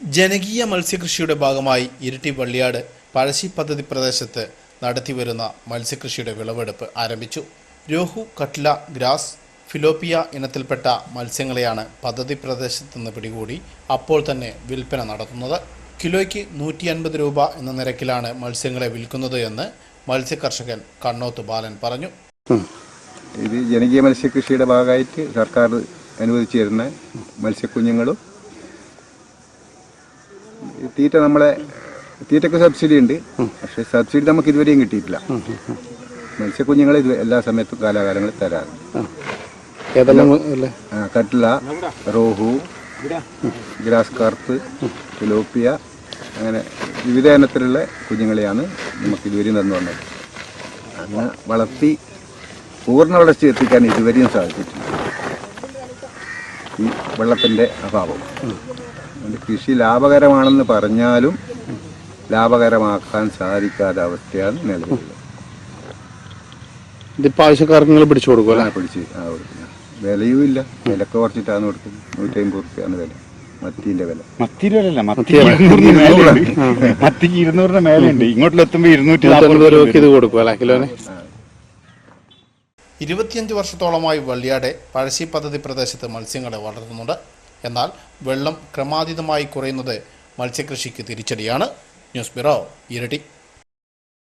ജനകീയ മത്സ്യകൃഷിയുടെ ഭാഗമായി ഇരിട്ടി വള്ളിയാട് പഴശ്ശി പദ്ധതി പ്രദേശത്ത് നടത്തിവരുന്ന മത്സ്യകൃഷിയുടെ വിളവെടുപ്പ് ആരംഭിച്ചു. രോഹു, കട്ല, ഗ്രാസ്, ഫിലോപ്പിയ ഇനത്തിൽപ്പെട്ട മത്സ്യങ്ങളെയാണ് പദ്ധതി പ്രദേശത്ത് നിന്ന് പിടികൂടി അപ്പോൾ തന്നെ വിൽപ്പന നടത്തുന്നത്. കിലോയ്ക്ക് 150 രൂപ എന്ന നിരക്കിലാണ് മത്സ്യങ്ങളെ വിൽക്കുന്നത് എന്ന് മത്സ്യകർഷകൻ കണ്ണോത്ത് ബാലൻ പറഞ്ഞു. ഇത് ജനകീയ മത്സ്യകൃഷിയുടെ ഭാഗമായിട്ട് സർക്കാർ അനുവദിച്ചു തരുന്ന മത്സ്യക്കുഞ്ഞുങ്ങളും തീറ്റക്ക് സബ്സിഡി ഉണ്ട്. പക്ഷെ സബ്സിഡി നമുക്ക് ഇതുവരെയും കിട്ടിയിട്ടില്ല. മത്സ്യക്കുഞ്ഞുങ്ങളെ ഇത് എല്ലാ സമയത്തും കാലാകാലങ്ങളിൽ തരാറുണ്ട്. കട്ല, റോഹു, ഗ്രാസ് കാർപ്പ്, ഫിലോപ്പിയ, അങ്ങനെ വിവിധ ഇനത്തിലുള്ള കുഞ്ഞുങ്ങളെയാണ് നമുക്ക് ഇതുവരെയും തന്നു വന്നത്. അങ്ങനെ വളർത്തി പൂർണ്ണ വളർച്ച എത്തിക്കാൻ ഇതുവരെയും സാധിച്ചിട്ടില്ല. ഈ വെള്ളത്തിൻ്റെ അഭാവം കൃഷി ലാഭകരമാണെന്ന് പറഞ്ഞാലും ലാഭകരമാക്കാൻ സാധിക്കാത്ത അവസ്ഥയാണ് നിലവിലുള്ളത്. ഇതിപ്പോൾ ആവശ്യക്കാർക്ക് പിടിച്ചു കൊടുക്കും. വിലയും ഇല്ല. വിലക്ക് കുറച്ചിട്ടാണ് കൊടുക്കുന്നത്. 150 റുപ്യാണ് വില. മത്തിൻ്റെ വില. മത്തിക്ക് 200 മേലുണ്ട്. ഇങ്ങോട്ടെത്തുമ്പോൾ 240 രൂപയ്ക്ക് ഇത് കൊടുക്കും അല്ലേ കിലോന്. 25 വർഷത്തോളമായി വള്ളിയാടെ പഴശ്ശി പദ്ധതി പ്രദേശത്ത് മത്സ്യങ്ങളെ വളർത്തുന്നുണ്ട്. എന്നാൽ വെള്ളം ക്രമാതീതമായി കുറയുന്നത് മത്സ്യകൃഷിക്ക് തിരിച്ചടിയാണ്. News bureau, Iritty.